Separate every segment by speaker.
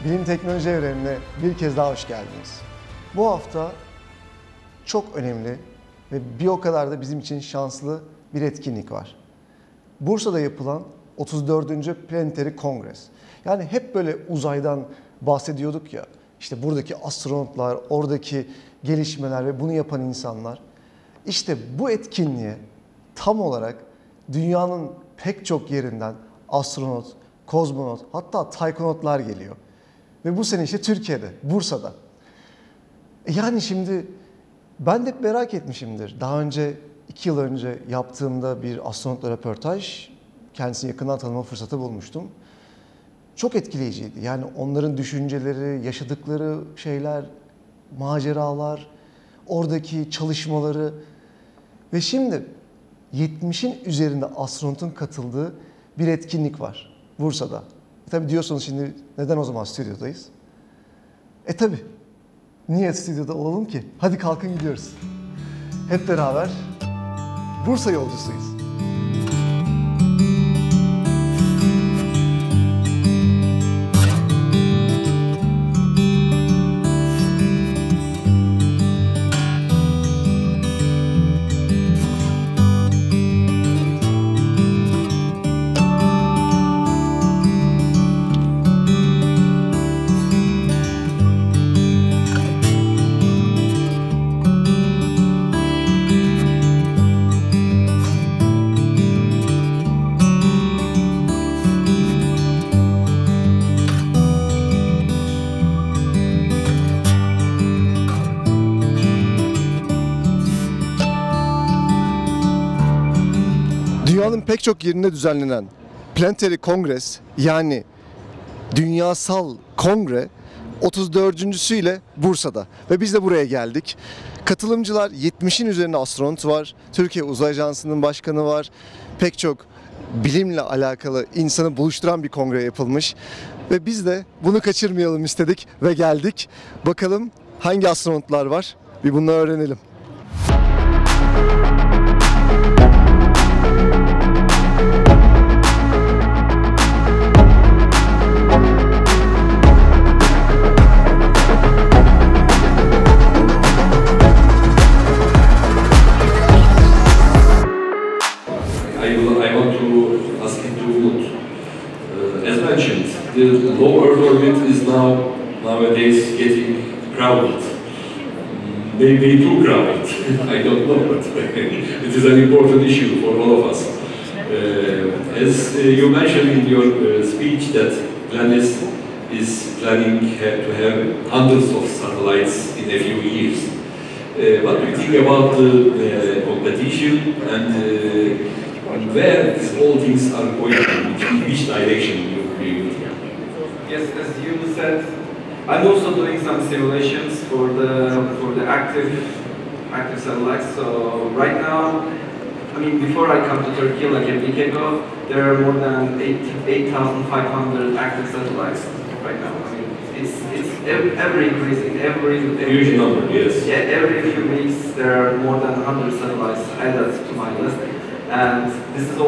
Speaker 1: Bilim-Teknolojİ Evreni'ne bir kez daha hoş geldiniz. Bu hafta çok önemli ve bir o kadar da bizim için şanslı bir etkinlik var. Bursa'da yapılan 34. Planetary Congress. Yani hep böyle uzaydan bahsediyorduk ya, işte buradaki astronotlar, oradaki gelişmeler ve bunu yapan insanlar. İşte bu etkinliğe tam olarak dünyanın pek çok yerinden astronot, kozmonot, hatta taykonotlar geliyor. Ve bu sene işte Türkiye'de, Bursa'da. Yani şimdi ben de hep merak etmişimdir. Daha önce 2 yıl önce yaptığımda bir astronotla röportaj, kendisini yakından tanıma fırsatı bulmuştum. Çok etkileyiciydi. Yani onların düşünceleri, yaşadıkları şeyler, maceralar, oradaki çalışmaları ve şimdi 70'in üzerinde astronotun katıldığı bir etkinlik var Bursa'da. Tabii diyorsunuz şimdi neden o zaman stüdyodayız? Tabii. Niye stüdyoda olalım ki? Hadi kalkın gidiyoruz. Hep beraber Bursa yolcusuyuz. Dünyanın pek çok yerinde düzenlenen Planetary Congress yani Dünyasal Kongre 34.'süyle Bursa'da ve biz de buraya geldik. Katılımcılar 70'in üzerinde astronot var, Türkiye Uzay Ajansı'nın başkanı var, pek çok bilimle alakalı insanı buluşturan bir kongre yapılmış ve biz de bunu kaçırmayalım istedik ve geldik. Bakalım hangi astronotlar var, bir bunları öğrenelim.
Speaker 2: The low Earth orbit is nowadays getting crowded. Maybe too crowded. I don't know, but it is an important issue for all of us. As you mentioned in your speech, that Planet is planning to have hundreds of satellites in a few years. What do you think about the competition and where all things are going, in which direction you think?
Speaker 3: Yes, as you said, I'm also doing some simulations for the active satellites. So right now, I mean, before I come to Turkey, like a week ago, there are more than 8,500 active satellites right now. I mean, it's ever increasing, every
Speaker 2: huge number. Yes.
Speaker 3: Yeah, every few weeks there are more than 100 satellites added to my list, and this is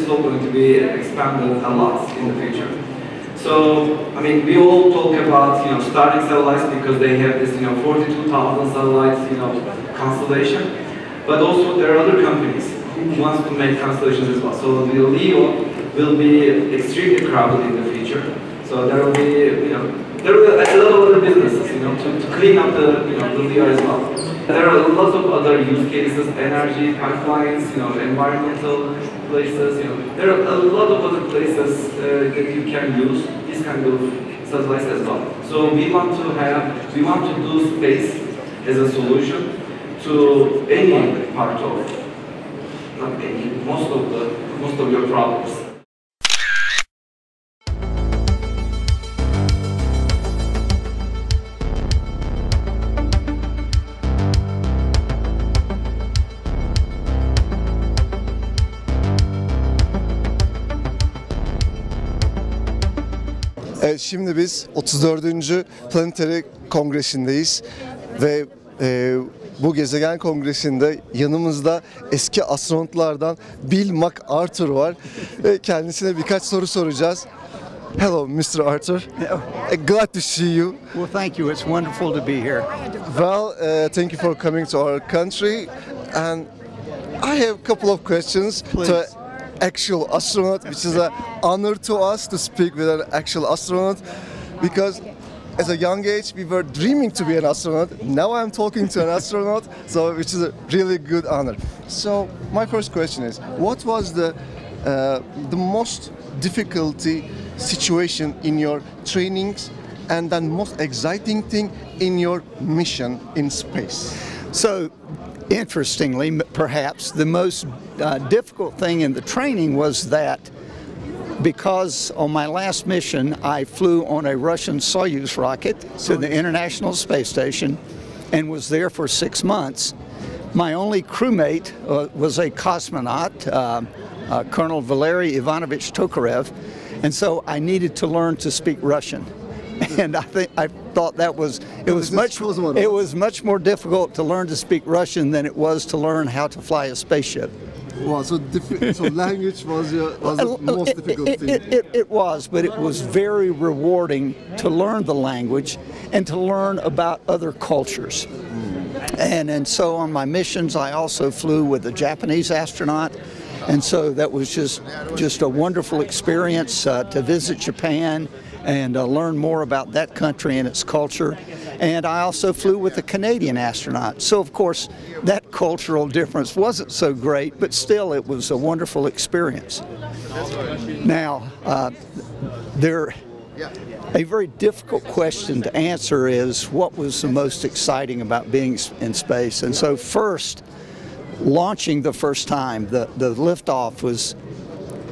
Speaker 3: all going to be expanded a lot in the future. So, I mean, we all talk about, starting satellites because they have this, 42,000 satellites, constellation. But also there are other companies who want to make constellations as well. So the LEO will be extremely crowded in the future. So there will be, there will be a lot of other businesses, to clean up the LEO as well. There are lots of other use cases, energy pipelines, environmental places, there are a lot of other places that you can use these kind of satellites as well. So we want to do space as a solution to any part of, not any, most of your problems.
Speaker 1: Evet, şimdi biz 34. Planetary Kongresi'ndeyiz ve bu gezegen kongresinde yanımızda eski astronotlardan Bill MacArthur var ve kendisine birkaç soru soracağız. Hello, Mr. Arthur. Glad to see you.
Speaker 4: Well, thank you. It's wonderful to be here.
Speaker 1: Well, thank you for coming to our country. And I have a couple of questions to actual astronaut, which is an honor to us to speak with an actual astronaut, because as a young age we were dreaming to be an astronaut. Now I'm talking to an astronaut, so which is a really good honor. So my first question is, what was the most difficulty situation in your trainings, and then most exciting thing in your mission in space?
Speaker 4: So, interestingly, perhaps the most difficult thing in the training was that because on my last mission I flew on a Russian Soyuz rocket to the International Space Station and was there for 6 months. My only crewmate was a cosmonaut, Colonel Valery Ivanovich Tokarev, and so I needed to learn to speak Russian. And I thought it was much more difficult to learn to speak Russian than it was to learn how to fly a spaceship.
Speaker 1: Wow, so language was the most difficult thing.
Speaker 4: It was, but it was very rewarding to learn the language and to learn about other cultures. And so on my missions I also flew with a Japanese astronaut, and so that was just a wonderful experience to visit Japan and learn more about that country and its culture. And I also flew with a Canadian astronaut. So of course that cultural difference wasn't so great, but still it was a wonderful experience. Now, a very difficult question to answer is what was the most exciting about being in space. And so first, launching the first time, the liftoff was,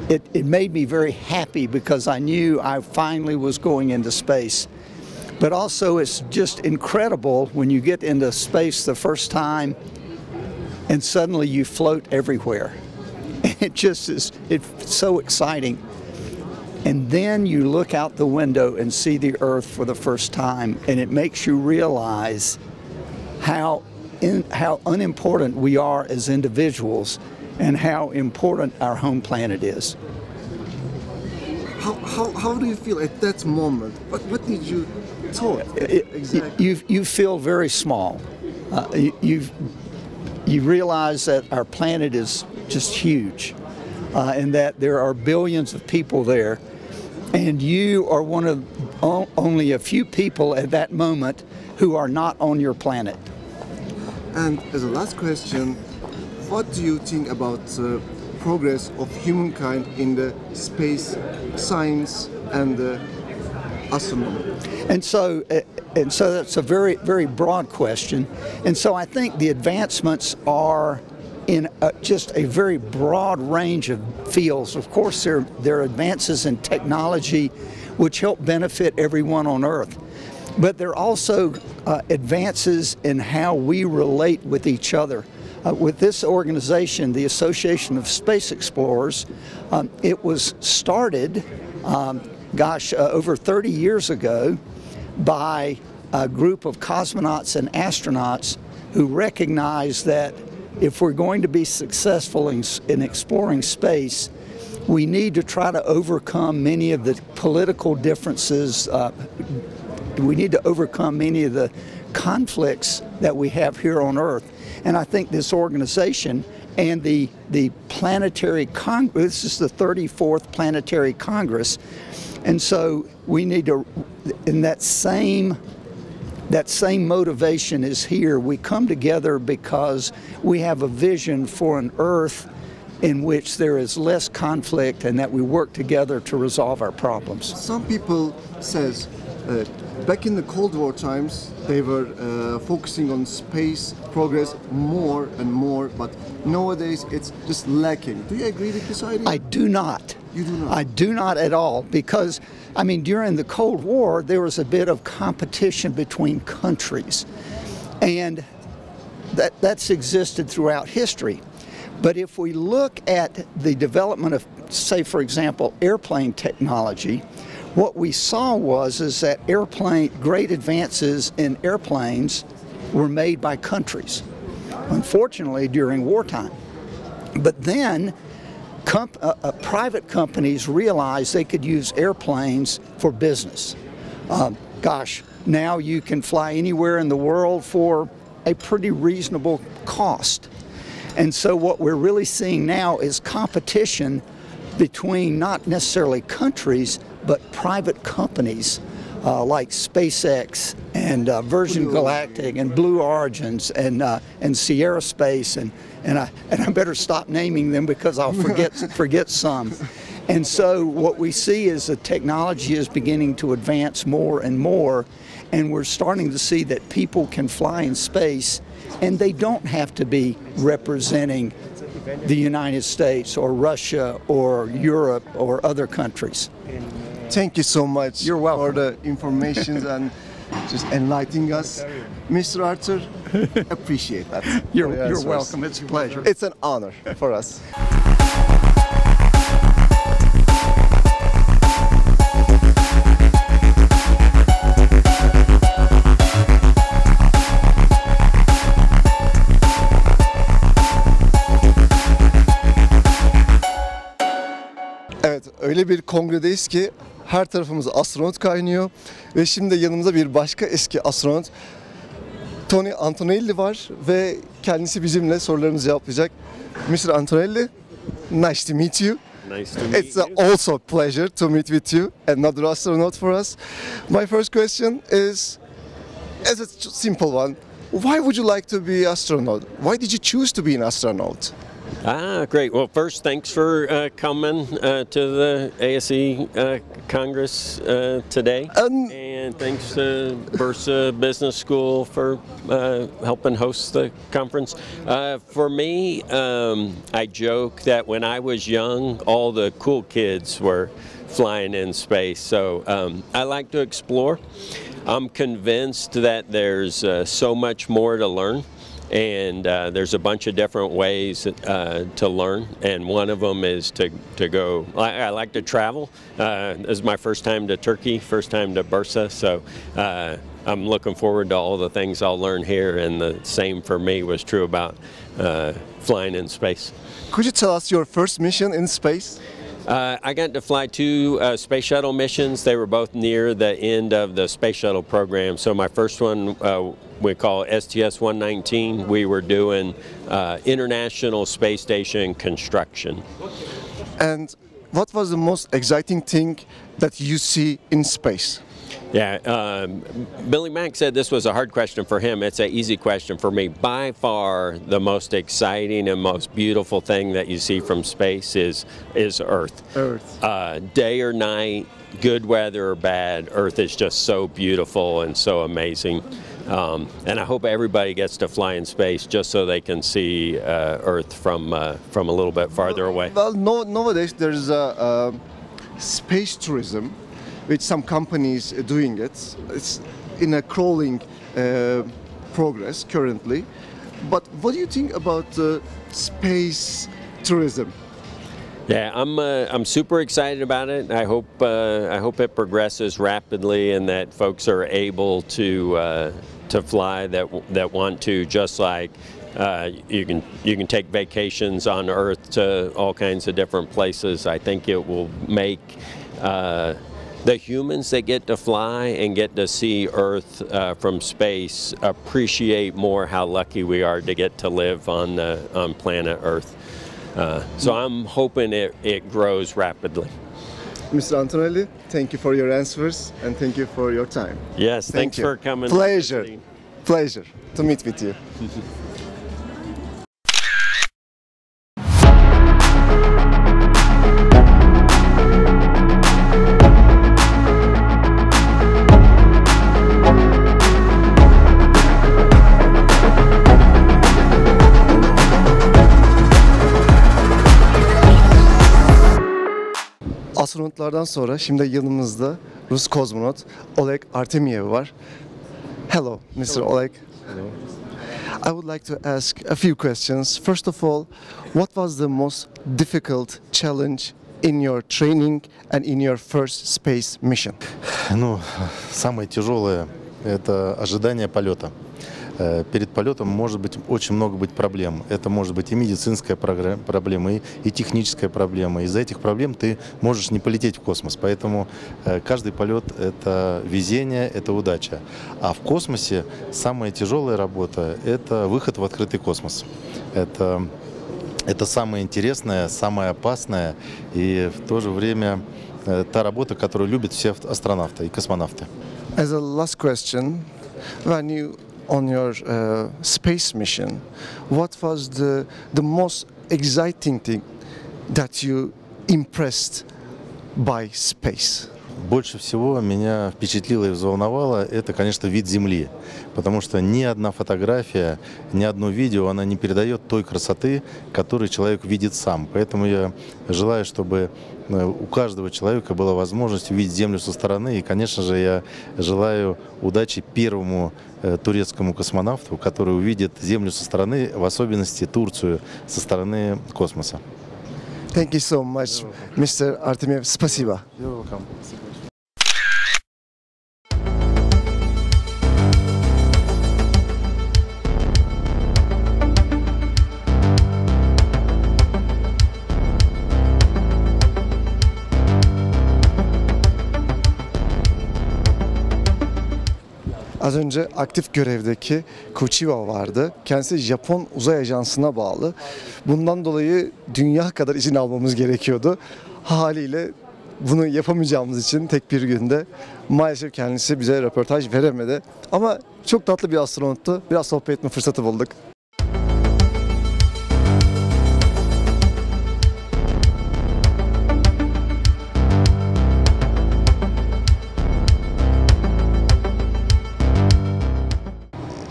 Speaker 4: it made me very happy because I knew I finally was going into space. But also it's just incredible when you get into space the first time and suddenly you float everywhere. It just is, it's so exciting. And then you look out the window and see the Earth for the first time, and it makes you realize how unimportant we are as individuals and how important our home planet is.
Speaker 1: How do you feel at that moment? What did you thought exactly?
Speaker 4: You feel very small. You realize that our planet is just huge, and that there are billions of people there, and you are one of only a few people at that moment who are not on your planet.
Speaker 1: And as a last question, what do you think about the progress of humankind in the space science and astronomy?
Speaker 4: And so that's a very, very broad question. And so I think the advancements are in just a very broad range of fields. Of course, there are advances in technology which help benefit everyone on Earth. But there are also advances in how we relate with each other. With this organization, the Association of Space Explorers, it was started, over 30 years ago by a group of cosmonauts and astronauts who recognized that if we're going to be successful in exploring space, we need to try to overcome many of the political differences. We need to overcome many of the conflicts that we have here on Earth. And I think this organization and the Planetary Congress, this is the 34th Planetary Congress, and so we need to, in that same motivation is here. We come together because we have a vision for an Earth in which there is less conflict and that we work together to resolve our problems.
Speaker 1: Some people says back in the Cold War times they were focusing on space progress more and more, but nowadays it's just lacking. Do you agree with this idea?
Speaker 4: I do not.
Speaker 1: You do not? I
Speaker 4: do not at all, because I mean during the Cold War there was a bit of competition between countries, and that's existed throughout history. But if we look at the development of, say for example, airplane technology, what we saw is that great advances in airplanes were made by countries, unfortunately during wartime. But then private companies realized they could use airplanes for business. Gosh, now you can fly anywhere in the world for a pretty reasonable cost. And so what we're really seeing now is competition between not necessarily countries, but private companies like SpaceX and Virgin Galactic and Blue Origins and Sierra Space and I better stop naming them because I'll forget some. And so what we see is the technology is beginning to advance more and more, and we're starting to see that people can fly in space and they don't have to be representing the United States or Russia or Europe or other countries.
Speaker 1: Thank you so much.
Speaker 4: You're welcome.
Speaker 1: For the information and just enlightening us. Mr. Arthur, appreciate that.
Speaker 4: You're welcome. It's a pleasure.
Speaker 1: It's an honor for us. Evet, öyle bir kongredeyiz ki her tarafımız astronot kaynıyor ve şimdi yanımızda bir başka eski astronot Tony Antonelli var ve kendisi bizimle sorularımızı cevaplayacak. Mr. Antonelli, nice to meet you.
Speaker 5: Nice to meet
Speaker 1: It's
Speaker 5: you.
Speaker 1: also a pleasure to meet with you, another astronaut for us. My first question is a simple one. Why would you like to be an astronaut? Why did you choose to be an astronaut?
Speaker 5: Great. Well, first, thanks for coming to the ASE Congress today. And thanks to Bursa Business School for helping host the conference. For me, I joke that when I was young, all the cool kids were flying in space. So I like to explore. I'm convinced that there's so much more to learn. And there's a bunch of different ways to learn, and one of them is to go. I like to travel. This is my first time to Turkey, first time to Bursa, so I'm looking forward to all the things I'll learn here, and the same for me was true about flying in space.
Speaker 1: Could you tell us your first mission in space?
Speaker 5: I got to fly two space shuttle missions. They were both near the end of the space shuttle program. So my first one we call STS-119. We were doing International Space Station construction.
Speaker 1: And what was the most exciting thing that you see in space?
Speaker 5: Yeah, Billy Mack said this was a hard question for him. It's an easy question for me. By far, the most exciting and most beautiful thing that you see from space is Earth.
Speaker 1: Earth.
Speaker 5: Day or night, good weather or bad, Earth is just so beautiful and so amazing. And I hope everybody gets to fly in space just so they can see Earth from a little bit farther away.
Speaker 1: Well, nowadays there's a space tourism, with some companies doing it. It's in a crawling progress currently. But what do you think about space tourism?
Speaker 5: Yeah, I'm super excited about it. I hope it progresses rapidly and that folks are able to fly that want to, just like you can take vacations on Earth to all kinds of different places. I think it will make the humans that get to fly and get to see Earth from space appreciate more how lucky we are to get to live on planet Earth. So I'm hoping it grows rapidly.
Speaker 1: Mr. Antonelli, thank you for your answers and thank you for your time.
Speaker 5: Yes, thanks
Speaker 1: you.
Speaker 5: for coming.
Speaker 1: Pleasure to meet with you. Astronotlardan sonra şimdi yanımızda Rus kozmonot Oleg Artemyev var. Hello, Mr. Oleg.
Speaker 6: Hello.
Speaker 1: I would like to ask a few questions. First of all, what was the most difficult challenge in your training and in your first space mission?
Speaker 6: Ну, самое тяжелое – это ожидание полета. перед полетом может быть очень много проблем. Это может быть и медицинская проблема, и техническая проблема. Из-за этих проблем ты можешь не полететь в космос. Поэтому каждый полет – это везение, это удача. А в космосе самая тяжелая работа – это выход в открытый космос. Это самое интересное, самое опасное и в то же время та работа, которую любят все астронавты и космонавты.
Speaker 1: As a last question, when you on your space mission, what was the most exciting thing that you impressed by space?
Speaker 6: Больше всего меня впечатлило и взволновало это, конечно, вид Земли, потому что ни одна фотография, ни одно видео, она не передает той красоты, которую человек видит сам. Поэтому я желаю, чтобы у каждого человека была возможность увидеть Землю со стороны. И, конечно же, я желаю удачи первому турецкому космонавту, который увидит Землю со стороны, в особенности Турцию со стороны космоса.
Speaker 1: Thank you so much, Mr. Artemyev. Спасибо.
Speaker 6: You're welcome.
Speaker 1: Az önce aktif görevdeki Kochiwa vardı. Kendisi Japon uzay ajansına bağlı. Bundan dolayı dünya kadar izin almamız gerekiyordu. Haliyle bunu yapamayacağımız için tek bir günde maalesef kendisi bize röportaj veremedi. Ama çok tatlı bir astronottu. Biraz sohbet etme fırsatı bulduk.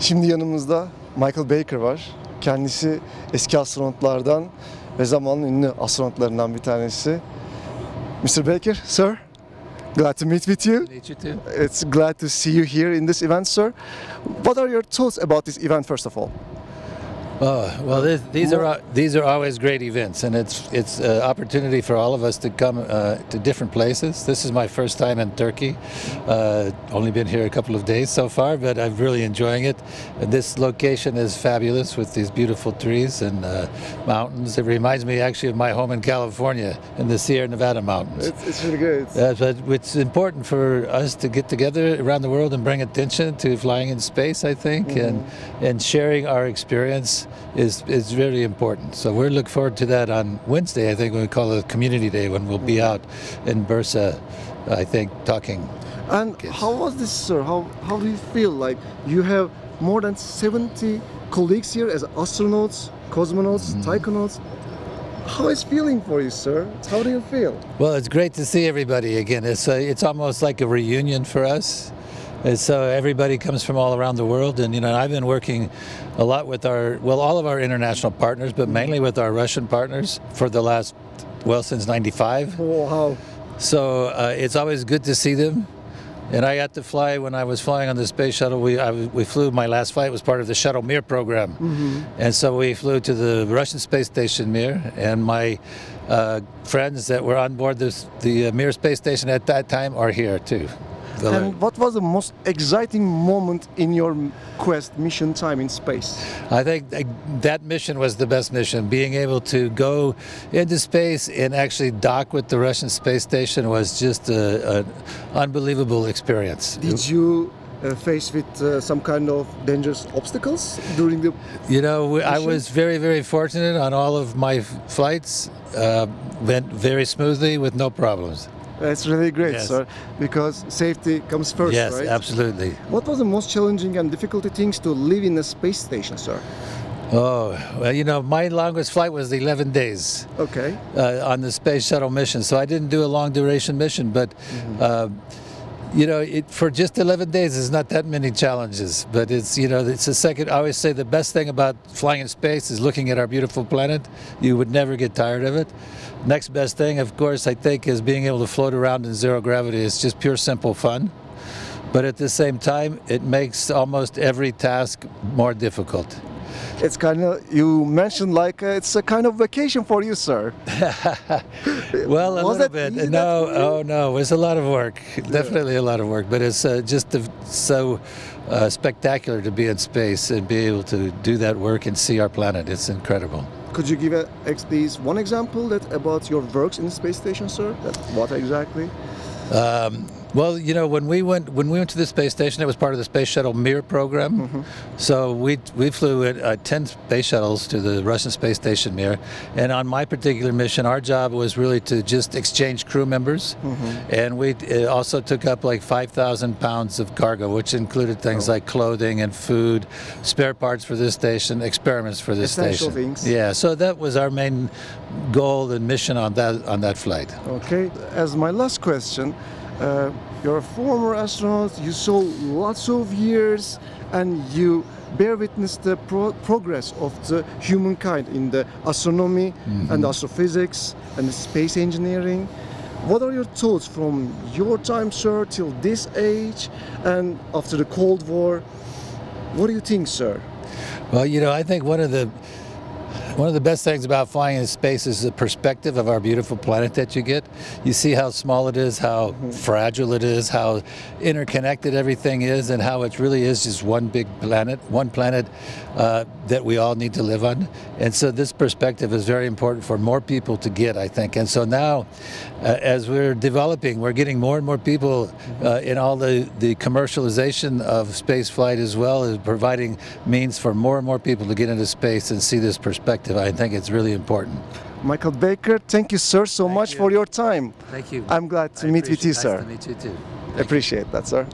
Speaker 1: Şimdi yanımızda Michael Baker var. Kendisi eski astronotlardan ve zamanın ünlü astronotlarından bir tanesi. Mr. Baker, sir, glad to meet with you.
Speaker 7: Meet you too.
Speaker 1: It's glad to see you here in this event, sir. What are your thoughts about this event, first of all?
Speaker 7: Oh, well, these are always great events, and it's an opportunity for all of us to come to different places. This is my first time in Turkey. Only been here a couple of days so far, but I'm really enjoying it. This location is fabulous with these beautiful trees and mountains. It reminds me actually of my home in California in the Sierra Nevada mountains.
Speaker 1: It's really good.
Speaker 7: But it's important for us to get together around the world and bring attention to flying in space, I think, and sharing our experience is really important. So we're looking forward to that on Wednesday, I think, when we call it Community Day, when we'll be out in Bursa, I think, talking.
Speaker 1: And
Speaker 7: kids.
Speaker 1: how was this, sir? How do you feel? Like you have more than 70 colleagues here as astronauts, cosmonauts, taikonauts. How is feeling for you, sir? How do you feel?
Speaker 7: Well, it's great to see everybody again. It's almost like a reunion for us. And so everybody comes from all around the world, and I've been working a lot with all of our international partners, but mainly with our Russian partners for the last, since '95.
Speaker 1: Wow.
Speaker 7: So it's always good to see them. And I got to fly when I was flying on the space shuttle. We flew. My last flight was part of the shuttle Mir program, and so we flew to the Russian space station Mir. And my friends that were on board the Mir space station at that time are here too.
Speaker 1: And what was the most exciting moment in your quest mission time in space?
Speaker 7: I think that mission was the best mission. Being able to go into space and actually dock with the Russian space station was just an unbelievable experience.
Speaker 1: Did you face with some kind of dangerous obstacles during the
Speaker 7: I was very, very fortunate on all of my flights. Went very smoothly with no problems.
Speaker 1: That's really great,
Speaker 7: Yes.
Speaker 1: sir, because safety comes first,
Speaker 7: Yes,
Speaker 1: right?
Speaker 7: absolutely.
Speaker 1: What was the most challenging and difficult things to live in a space station, sir?
Speaker 7: Oh, well, my longest flight was 11 days
Speaker 1: Okay.
Speaker 7: on the space shuttle mission. So I didn't do a long duration mission, but for just 11 days, there's not that many challenges. But it's a second. I always say the best thing about flying in space is looking at our beautiful planet. You would never get tired of it. Next best thing, of course, I think, is being able to float around in zero gravity. It's just pure, simple fun. But at the same time, it makes almost every task more difficult.
Speaker 1: It's kind of, you mentioned like it's a kind of vacation for you, sir.
Speaker 7: Well, a
Speaker 1: Was
Speaker 7: little
Speaker 1: that
Speaker 7: bit.
Speaker 1: easy,
Speaker 7: No,
Speaker 1: that for you?
Speaker 7: oh no, it's a lot of work. Definitely a lot of work, but it's so spectacular to be in space and be able to do that work and see our planet. It's incredible.
Speaker 1: Could you give please one example about your works in the space station, sir? What exactly?
Speaker 7: Well, you know, when we went to the space station, it was part of the Space Shuttle Mir program.
Speaker 1: Mm-hmm.
Speaker 7: So we flew 10 space shuttles to the Russian space station Mir, and on my particular mission, our job was really to just exchange crew members,
Speaker 1: Mm-hmm.
Speaker 7: and we also took up like 5,000 pounds of cargo, which included things like clothing and food, spare parts for this station, experiments for this
Speaker 1: Essential
Speaker 7: station.
Speaker 1: things.
Speaker 7: Yeah, so that was our main goal and mission on that flight.
Speaker 1: Okay. As my last question, you're a former astronaut, you saw lots of years and you bear witness the progress of the humankind in the astronomy and astrophysics and the space engineering. What are your thoughts from your time, sir, till this age and after the Cold War? What do you think, sir?
Speaker 7: Well, you know, I think one of the best things about flying in space is the perspective of our beautiful planet that you get. You see how small it is, how fragile it is, how interconnected everything is, and how it really is just one big planet, that we all need to live on. And so this perspective is very important for more people to get, I think. And so now, as we're developing, we're getting more and more people in all the commercialization of space flight, as well as providing means for more and more people to get into space and see this perspective. I think it's really important.
Speaker 1: Michael Baker, thank you, sir, so much for your time.
Speaker 7: Thank you.
Speaker 1: I'm glad to meet with you, sir.
Speaker 7: Nice to meet you too.
Speaker 1: Appreciate that, sir.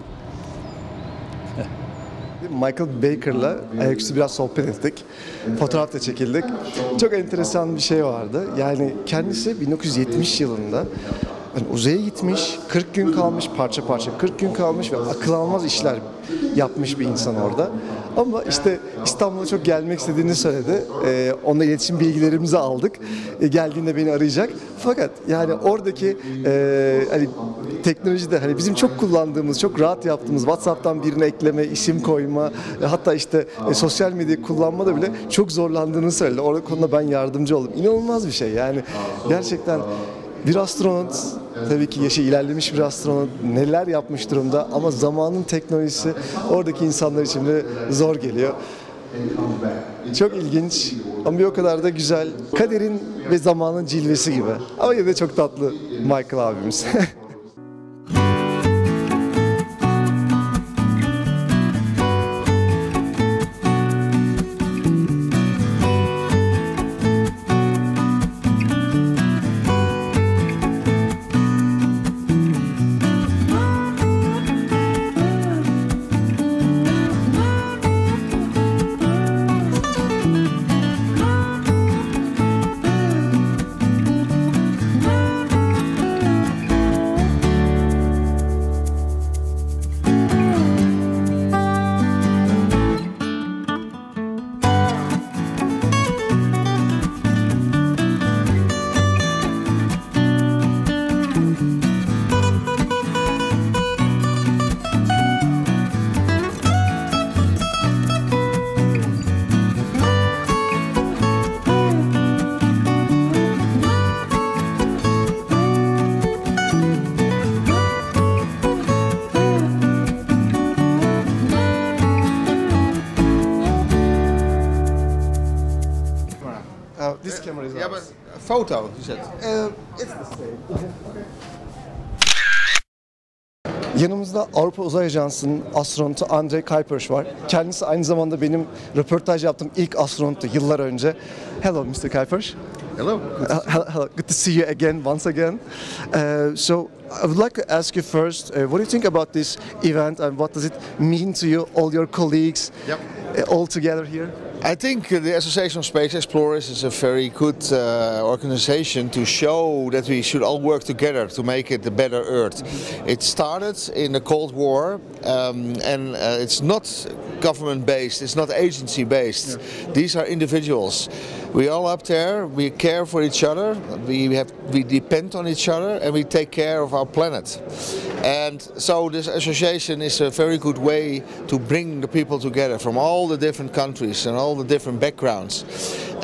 Speaker 1: Michael Baker'la ayaküstü biraz sohbet ettik. Fotoğraf da çekildik. Çok enteresan bir şey vardı. Yani kendisi 1970 yılında uzaya gitmiş, 40 gün kalmış, parça parça 40 gün kalmış ve akıl almaz işler yapmış bir insan orada. Ama işte İstanbul'a çok gelmek istediğini söyledi. Onunla iletişim bilgilerimizi aldık. Geldiğinde beni arayacak. Fakat yani oradaki hani teknolojide hani bizim çok kullandığımız, çok rahat yaptığımız WhatsApp'tan birine ekleme, isim koyma, hatta işte sosyal medya kullanmada bile çok zorlandığını söyledi. Orada konuda ben yardımcı oldum. İnanılmaz bir şey yani. Gerçekten bir astronot, tabii ki yaşı ilerlemiş bir astronot neler yapmış durumda ama zamanın teknolojisi oradaki insanlar için de zor geliyor. Çok ilginç ama bir o kadar da güzel. Kaderin ve zamanın cilvesi gibi. Ama yine de çok tatlı Michael abimiz. This camera is
Speaker 8: Yeah, but a photo, you said.
Speaker 1: It's the same. Yanımızda Avrupa Uzay Ajansı'nın astronotu Andrei Kuipers var. Kendisi aynı zamanda benim röportaj yaptığım ilk astronottu yıllar önce. Hello, Mr. Kuipers.
Speaker 8: Hello.
Speaker 1: Hello. Good to see you again, once again. So I would like to ask you first, what do you think about this event and what does it mean to you, all your colleagues, all together here?
Speaker 8: I think the Association of Space Explorers is a very good organization to show that we should all work together to make it a better Earth. It started in the Cold War and it's not government based, it's not agency based. These are individuals. We all up there, we care for each other, we depend on each other, and we take care of our planet. And so this association is a very good way to bring the people together from all the different countries and all the different backgrounds.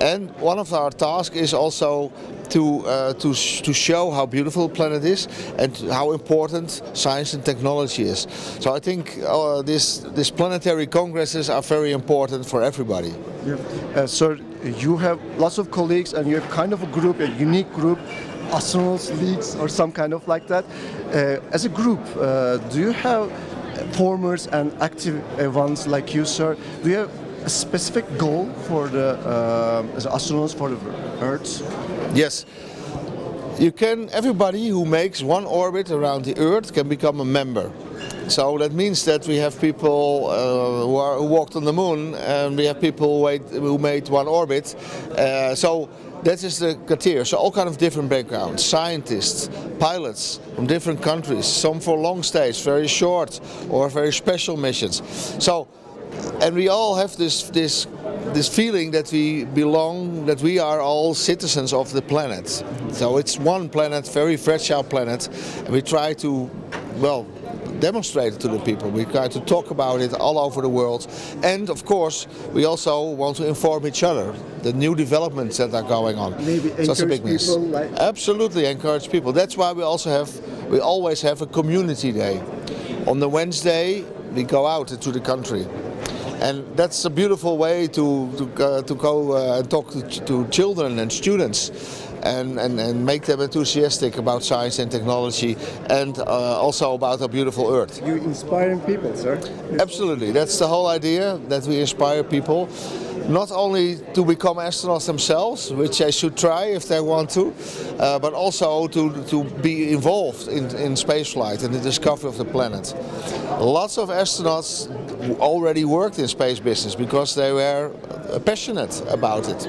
Speaker 8: And one of our tasks is also to show how beautiful the planet is and how important science and technology is. So I think these planetary congresses are very important for everybody.
Speaker 1: Yeah. Sir, you have lots of colleagues and you have kind of a group, a unique group, astronauts leagues or some kind of like that. As a group, do you have formers and active ones like you, sir? Do you have a specific goal for the as astronauts for the Earth?
Speaker 8: Yes. Everybody who makes one orbit around the Earth can become a member. So that means that we have people who walked on the moon, and we have people who made one orbit. So that is the criteria. So all kind of different backgrounds, scientists, pilots from different countries, some for long stays, very short or very special missions. So, and we all have this feeling that we belong, that we are all citizens of the planet. So it's one planet, very fragile planet, and we try to, well, demonstrate it to the people. We try to talk about it all over the world, and of course we also want to inform each other the new developments that are going on.
Speaker 1: Maybe
Speaker 8: so that's a big miss.
Speaker 1: People like...
Speaker 8: Absolutely encourage people. That's why we always have a community day. On the Wednesday we go out into the country. And that's a beautiful way to go and talk to children and students and make them enthusiastic about science and technology, and also about our beautiful Earth.
Speaker 1: You're inspiring people, sir.
Speaker 8: Absolutely. That's the whole idea, that we inspire people. Not only to become astronauts themselves, which they should try if they want to, but also to be involved in spaceflight and the discovery of the planet. Lots of astronauts already worked in space business because they were passionate about it.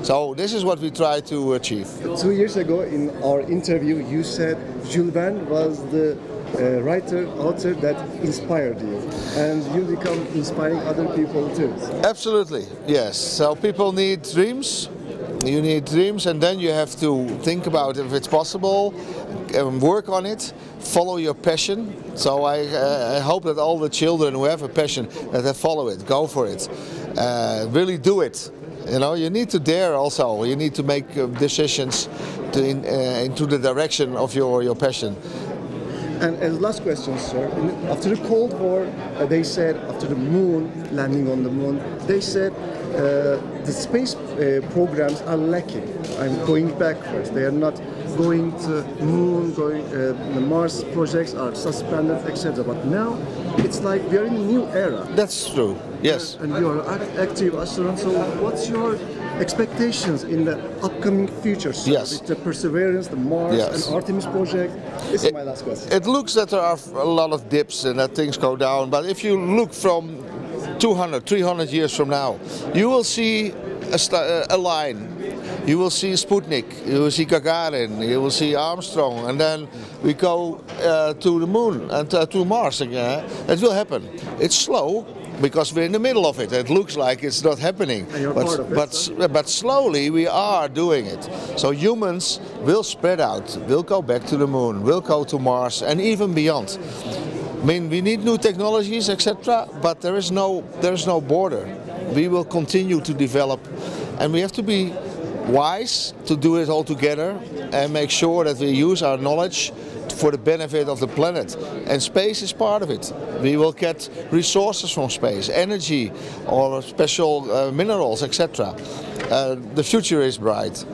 Speaker 8: So this is what we try to achieve.
Speaker 1: 2 years ago in our interview you said Jules Verne was the writer, author that inspired you, and you become inspiring other people too.
Speaker 8: Absolutely, yes. So people need dreams. You need dreams, and then you have to think about if it's possible, work on it, follow your passion. So I hope that all the children who have a passion, that they follow it, go for it, really do it. You know, you need to dare also. You need to make decisions into the direction of your passion.
Speaker 1: And as last question, sir, after the Cold War, they said, after the moon, landing on the moon, they said the space programs are lacking. I'm going backwards. They are not going to moon, the Mars projects are suspended, etc. But now it's like we are in a new era.
Speaker 8: That's true, yes.
Speaker 1: And you are an active astronaut, so what's your expectations in the upcoming future, sir?
Speaker 8: Yes.
Speaker 1: With the Perseverance, the Mars
Speaker 8: Yes.
Speaker 1: and Artemis project? This is my last question.
Speaker 8: It looks that there are a lot of dips and that things go down, but if you look from 200, 300 years from now, you will see a line. You will see Sputnik, you will see Gagarin, you will see Armstrong, and then we go to the moon and to Mars again. It will happen. It's slow, because we're in the middle of it. It looks like it's not happening, but slowly we are doing it. So humans will spread out, will go back to the moon, will go to Mars, and even beyond. I mean, we need new technologies, etc., but there is no border. We will continue to develop, and we have to be wise to do it all together and make sure that we use our knowledge for the benefit of the planet, and space is part of it. We will get resources from space, energy or special minerals, etc. The future is bright.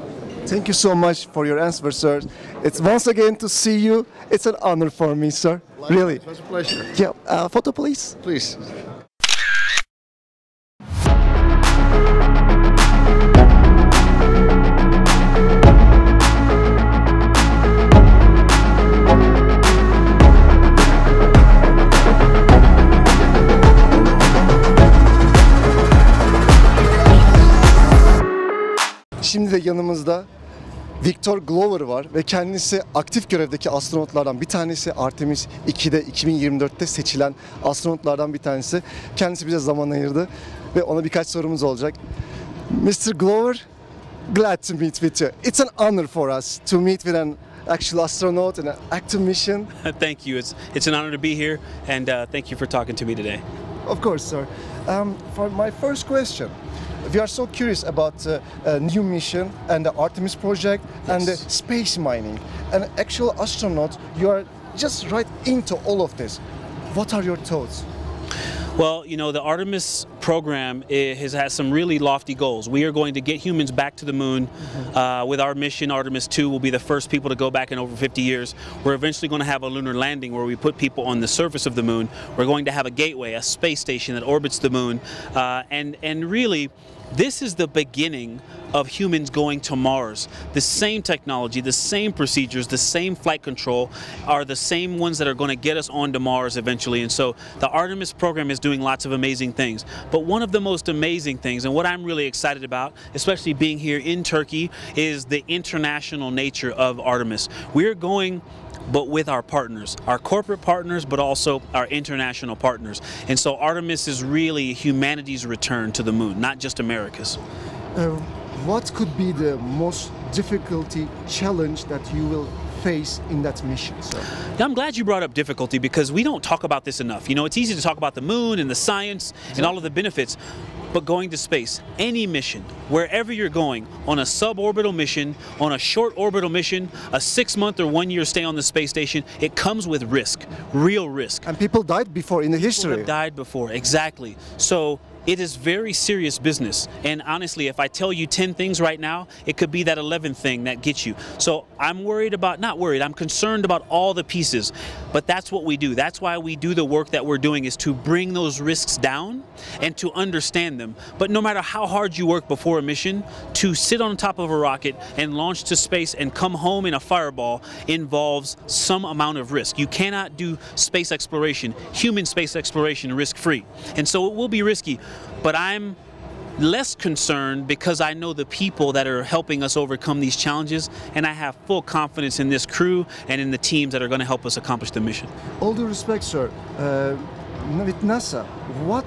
Speaker 1: Thank you so much for your answer, sir. It's once again to see you. It's an honor for me, sir. Really.
Speaker 8: It was a pleasure.
Speaker 1: Yeah, photo please.
Speaker 8: Please.
Speaker 1: Şimdi de yanımızda Victor Glover var ve kendisi aktif görevdeki astronotlardan bir tanesi. Artemis 2'de 2024'te seçilen astronotlardan bir tanesi. Kendisi bize zaman ayırdı ve ona birkaç sorumuz olacak. Mr. Glover, glad to meet with you. It's an honor for us to meet with an actual astronaut in an active mission.
Speaker 9: Thank you. It's an honor to be here, and thank you for talking to me today.
Speaker 1: Of course, sir. For my first question, we are so curious about a new mission and the Artemis project and the space mining. An actual astronaut, you are just right into all of this. What are your thoughts?
Speaker 9: Well, you know, the Artemis program has some really lofty goals. We are going to get humans back to the moon with our mission. Artemis 2 will be the first people to go back in over 50 years. We're eventually going to have a lunar landing where we put people on the surface of the moon. We're going to have a gateway, a space station that orbits the moon. And really, this is the beginning of humans going to Mars. The same technology, the same procedures, the same flight control are the same ones that are going to get us onto Mars eventually. And so the Artemis program is doing lots of amazing things. But one of the most amazing things, and what I'm really excited about, especially being here in Turkey, is the international nature of Artemis. We're going but with our partners, our corporate partners, but also our international partners. And so Artemis is really humanity's return to the moon, not just America's.
Speaker 1: What could be the most difficulty challenge that you will face in that mission, sir?
Speaker 9: I'm glad you brought up difficulty because we don't talk about this enough. You know, it's easy to talk about the moon and the science and all of the benefits, but going to space, any mission, wherever you're going, on a suborbital mission, on a short orbital mission, a 6-month or 1-year stay on the space station, it comes with risk, real risk.
Speaker 1: And people died before in the history.
Speaker 9: People have died before, exactly. So it is very serious business. And honestly, if I tell you 10 things right now, it could be that 11th thing that gets you. So I'm worried about, not worried, I'm concerned about all the pieces. But that's what we do. That's why we do the work that we're doing, is to bring those risks down and to understand them. But no matter how hard you work before a mission, to sit on top of a rocket and launch to space and come home in a fireball involves some amount of risk. You cannot do space exploration, human space exploration, risk-free. And so it will be risky. But I'm less concerned because I know the people that are helping us overcome these challenges, and I have full confidence in this crew and in the teams that are going to help us accomplish the mission.
Speaker 1: All due respect, sir, with NASA, what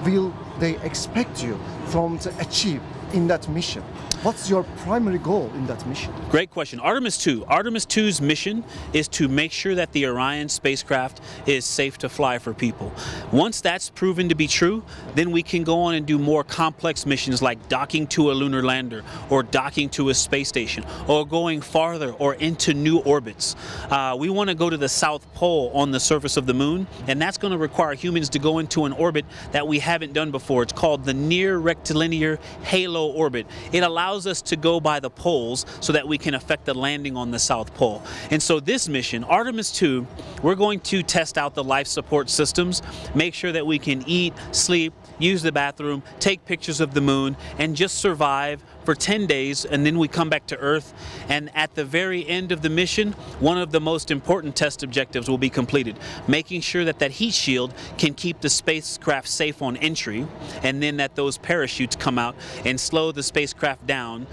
Speaker 1: will they expect you to achieve in that mission? What's your primary goal in that mission?
Speaker 9: Great question. Artemis 2. Artemis 2's mission is to make sure that the Orion spacecraft is safe to fly for people. Once that's proven to be true, then we can go on and do more complex missions like docking to a lunar lander or docking to a space station or going farther or into new orbits. We want to go to the South Pole on the surface of the moon, and that's going to require humans to go into an orbit that we haven't done before. It's called the near rectilinear halo orbit. It allows us to go by the poles so that we can affect the landing on the South Pole. And so this mission, Artemis 2, we're going to test out the life support systems, make sure that we can eat, sleep, use the bathroom, take pictures of the moon, and just survive for 10 days, and then we come back to Earth. And at the very end of the mission, one of the most important test objectives will be completed, making sure that that heat shield can keep the spacecraft safe on entry, and then that those parachutes come out and slow the spacecraft down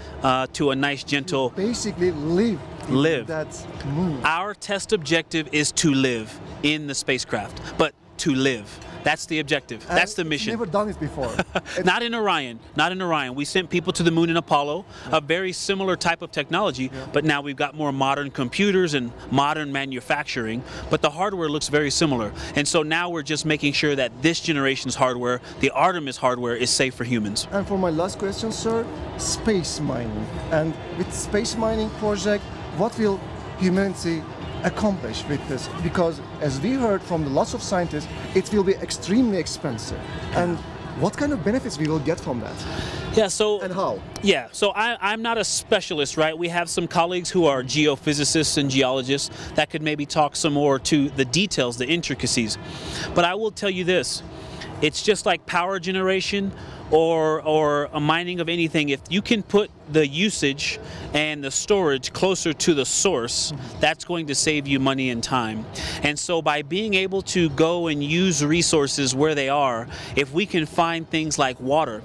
Speaker 9: to a nice, gentle...
Speaker 1: Basically live in that moon.
Speaker 9: Our test objective is to live in the spacecraft, but to live. That's the objective.
Speaker 1: And
Speaker 9: that's the mission.
Speaker 1: Never done it before.
Speaker 9: Not in Orion. Not in Orion. We sent people to the moon in Apollo, a very similar type of technology, but now we've got more modern computers and modern manufacturing, but the hardware looks very similar. And so now we're just making sure that this generation's hardware, the Artemis hardware, is safe for humans.
Speaker 1: And for my last question, sir, space mining. And with space mining project, what will humanity accomplish with this? Because as we heard from the lots of scientists, it will be extremely expensive. And what kind of benefits we will get from that?
Speaker 9: Yeah, so...
Speaker 1: And how?
Speaker 9: Yeah, so I'm not a specialist, right? We have some colleagues who are geophysicists and geologists that could maybe talk some more to the details, the intricacies. But I will tell you this, it's just like power generation or a mining of anything. If you can put the usage and the storage closer to the source, that's going to save you money and time. And so by being able to go and use resources where they are, if we can find things like water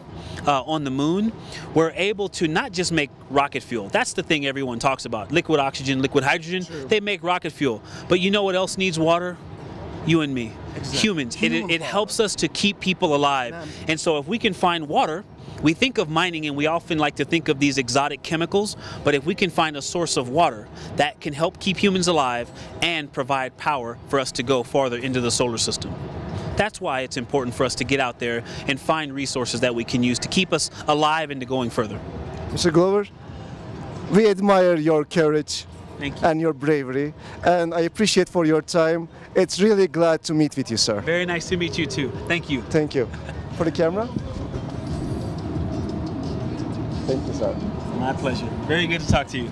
Speaker 9: on the moon, we're able to not just make rocket fuel. That's the thing everyone talks about. Liquid oxygen, liquid hydrogen, they make rocket fuel. But you know what else needs water? You and me, humans. It helps us to keep people alive. And so if we can find water, we think of mining and we often like to think of these exotic chemicals, but if we can find a source of water that can help keep humans alive and provide power for us to go farther into the solar system. That's why it's important for us to get out there and find resources that we can use to keep us alive and to going further.
Speaker 1: Mr. Glover, we admire your courage.
Speaker 9: Thank you.
Speaker 1: And your bravery, and I appreciate for your time. It's really glad to meet with you, sir.
Speaker 9: Very nice to meet you too. Thank you.
Speaker 1: Thank you. For the camera. Thank you, sir.
Speaker 9: My pleasure. Very good to talk to you.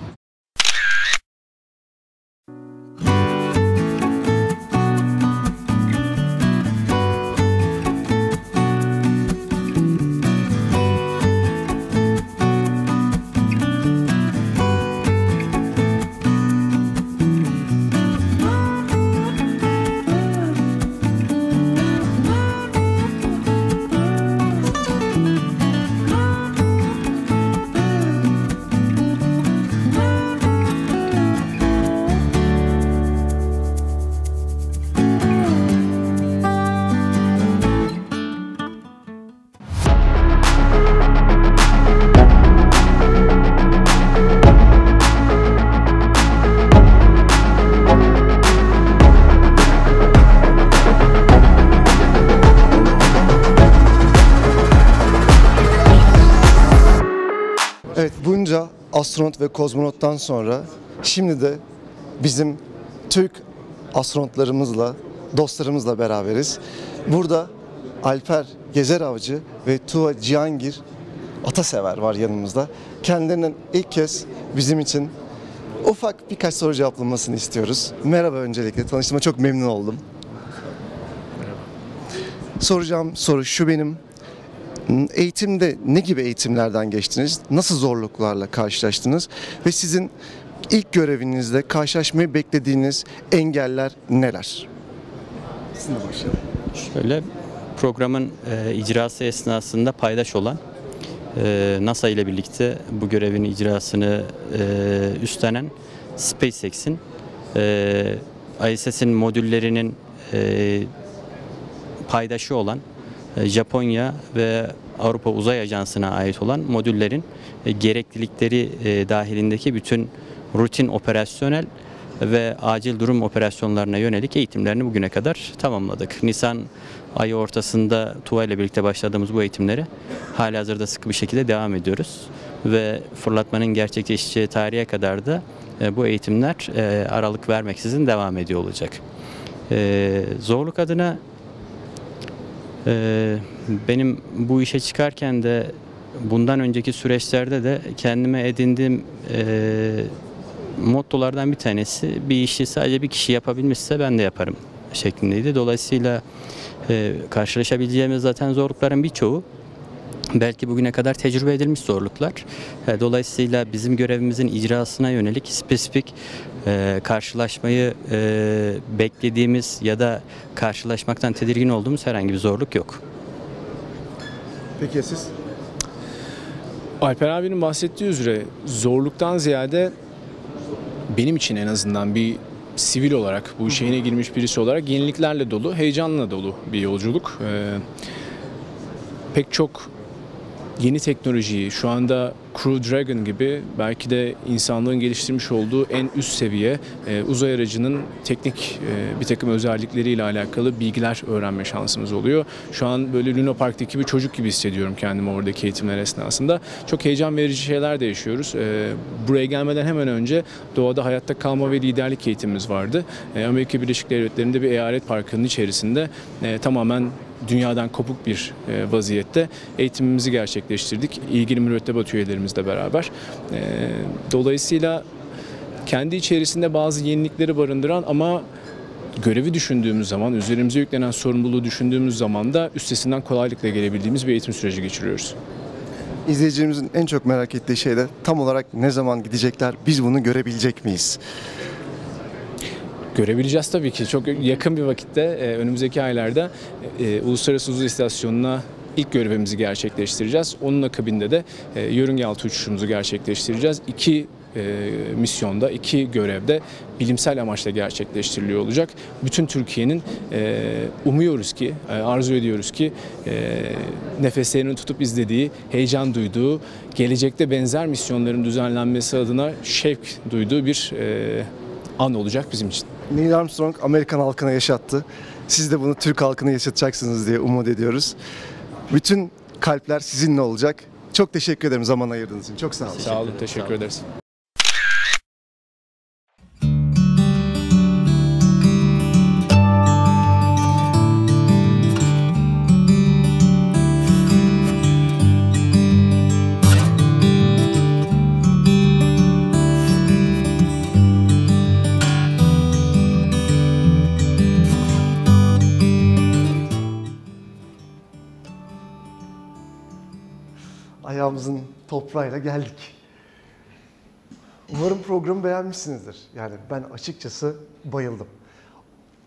Speaker 1: Evet, bunca astronot ve kozmonottan sonra şimdi de bizim Türk astronotlarımızla, dostlarımızla beraberiz. Burada Alper Gezer Avcı ve Tuğa Cihangir Atasever var yanımızda. Kendilerinin ilk kez bizim için ufak birkaç soru cevaplamasını istiyoruz. Merhaba, öncelikle tanıştığıma çok memnun oldum. Merhaba. Soracağım soru şu benim. Eğitimde ne gibi eğitimlerden geçtiniz? Nasıl zorluklarla karşılaştınız? Ve sizin ilk görevinizde karşılaşmayı beklediğiniz engeller neler? Sizinle başlayalım.
Speaker 10: Şöyle, programın icrası esnasında paydaş olan NASA ile birlikte bu görevin icrasını üstlenen SpaceX'in ISS'in modüllerinin paydaşı olan Japonya ve Avrupa Uzay Ajansı'na ait olan modüllerin gereklilikleri dahilindeki bütün rutin operasyonel ve acil durum operasyonlarına yönelik eğitimlerini bugüne kadar tamamladık. Nisan ayı ortasında Tuğa ile birlikte başladığımız bu eğitimleri halihazırda sıkı bir şekilde devam ediyoruz. Ve fırlatmanın gerçekleşeceği tarihe kadar da bu eğitimler aralık vermeksizin devam ediyor olacak. Zorluk adına benim bu işe çıkarken de bundan önceki süreçlerde de kendime edindiğim mottolardan bir tanesi, bir işi sadece bir kişi yapabilmişse ben de yaparım şeklindeydi. Dolayısıyla karşılaşabileceğimiz zaten zorlukların birçoğu belki bugüne kadar tecrübe edilmiş zorluklar. Dolayısıyla bizim görevimizin icrasına yönelik spesifik karşılaşmayı beklediğimiz ya da karşılaşmaktan tedirgin olduğumuz herhangi bir zorluk yok.
Speaker 1: Peki siz?
Speaker 11: Alper abinin bahsettiği üzere zorluktan ziyade benim için en azından bir sivil olarak, bu işe yeni girmiş birisi olarak yeniliklerle dolu, heyecanla dolu bir yolculuk. Pek çok yeni teknolojiyi, şu anda Crew Dragon gibi belki de insanlığın geliştirmiş olduğu en üst seviye uzay aracının teknik bir takım özellikleriyle alakalı bilgiler öğrenme şansımız oluyor. Şu an böyle Luna Park'taki bir çocuk gibi hissediyorum kendimi oradaki eğitimler esnasında. Çok heyecan verici şeyler de yaşıyoruz. Buraya gelmeden hemen önce doğada hayatta kalma ve liderlik eğitimimiz vardı. Amerika Birleşik Devletleri'nde bir eyalet parkının içerisinde tamamen dünyadan kopuk bir vaziyette eğitimimizi gerçekleştirdik. İlgili mürettebat üyelerimizle beraber. Dolayısıyla kendi içerisinde bazı yenilikleri barındıran ama görevi düşündüğümüz zaman, üzerimize yüklenen sorumluluğu düşündüğümüz zaman da üstesinden kolaylıkla gelebildiğimiz bir eğitim süreci geçiriyoruz.
Speaker 1: İzleyicilerimizin en çok merak ettiği şey de tam olarak ne zaman gidecekler, biz bunu görebilecek miyiz?
Speaker 11: Görebileceğiz tabii ki. Çok yakın bir vakitte önümüzdeki aylarda Uluslararası Uzay İstasyonu'na ilk görevimizi gerçekleştireceğiz. Onun akabinde de yörünge altı uçuşumuzu gerçekleştireceğiz. 2 misyonda, 2 görevde bilimsel amaçla gerçekleştiriliyor olacak. Bütün Türkiye'nin umuyoruz ki, arzu ediyoruz ki nefeslerini tutup izlediği, heyecan duyduğu, gelecekte benzer misyonların düzenlenmesi adına şevk duyduğu bir an olacak bizim için.
Speaker 1: Neil Armstrong Amerikan halkına yaşattı. Siz de bunu Türk halkına yaşatacaksınız diye umut ediyoruz. Bütün kalpler sizinle olacak. Çok teşekkür ederim zaman ayırdığınız için. Çok sağ olun.
Speaker 11: Sağ olun, teşekkür ederiz.
Speaker 1: Ayağımızın toprağıyla geldik. Umarım programı beğenmişsinizdir. Yani ben açıkçası bayıldım.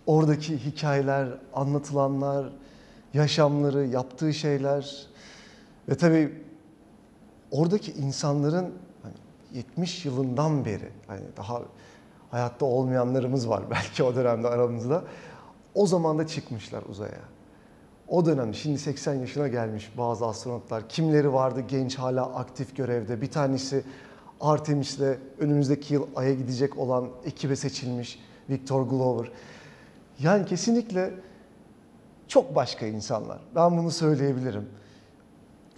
Speaker 1: Oradaki hikayeler, anlatılanlar, yaşamları, yaptığı şeyler ve tabii oradaki insanların 70 yılından beri, hani daha hayatta olmayanlarımız var belki o dönemde aramızda. O zaman da çıkmışlar uzaya. O dönem şimdi 80 yaşına gelmiş bazı astronotlar. Kimleri vardı genç hala aktif görevde. Bir tanesi Artemis'le önümüzdeki yıl Ay'a gidecek olan ekibe seçilmiş Victor Glover. Yani kesinlikle çok başka insanlar. Ben bunu söyleyebilirim.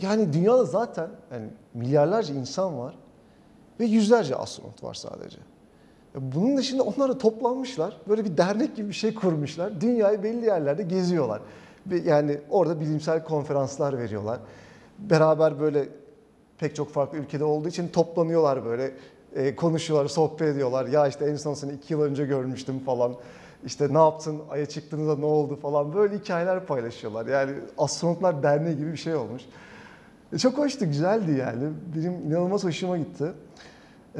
Speaker 1: Yani dünyada zaten yani milyarlarca insan var ve yüzlerce astronot var sadece. Bunun dışında onlar da toplanmışlar. Böyle bir dernek gibi bir şey kurmuşlar. Dünyayı belli yerlerde geziyorlar. Yani orada bilimsel konferanslar veriyorlar. Beraber böyle pek çok farklı ülkede olduğu için toplanıyorlar böyle. Konuşuyorlar, sohbet ediyorlar. Ya işte en son seni 2 yıl önce görmüştüm falan. İşte ne yaptın, Ay'a çıktığınızda ne oldu falan. Böyle hikayeler paylaşıyorlar. Yani Astronotlar Derneği gibi bir şey olmuş. Çok hoştu, güzeldi yani. Benim inanılmaz hoşuma gitti.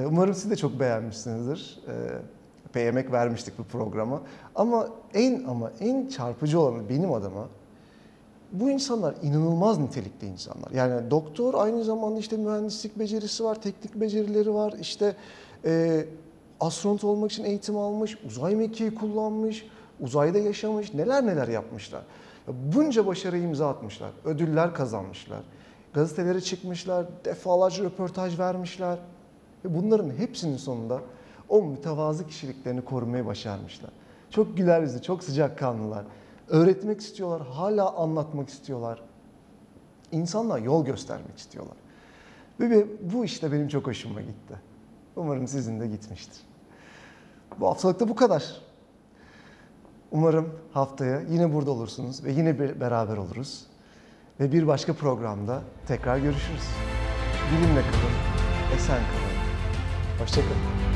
Speaker 1: Umarım siz de çok beğenmişsinizdir. Epey emek vermiştik bu programa. Ama en çarpıcı olanı benim adıma bu insanlar inanılmaz nitelikli insanlar. Yani doktor aynı zamanda işte mühendislik becerisi var, teknik becerileri var. İşte astronot olmak için eğitim almış, uzay mekiği kullanmış, uzayda yaşamış, neler yapmışlar. Bunca başarıya imza atmışlar, ödüller kazanmışlar, gazetelere çıkmışlar, defalarca röportaj vermişler. Ve bunların hepsinin sonunda o mütevazı kişiliklerini korumaya başarmışlar. Çok güler yüzlü, çok sıcakkanlılar. Öğretmek istiyorlar, hala anlatmak istiyorlar. İnsanlara yol göstermek istiyorlar. Ve bu işte benim çok hoşuma gitti. Umarım sizin de gitmiştir. Bu haftalık da bu kadar. Umarım haftaya yine burada olursunuz ve yine beraber oluruz. Ve bir başka programda tekrar görüşürüz. Bilimle kalın, esen kalın. Hoşça kalın.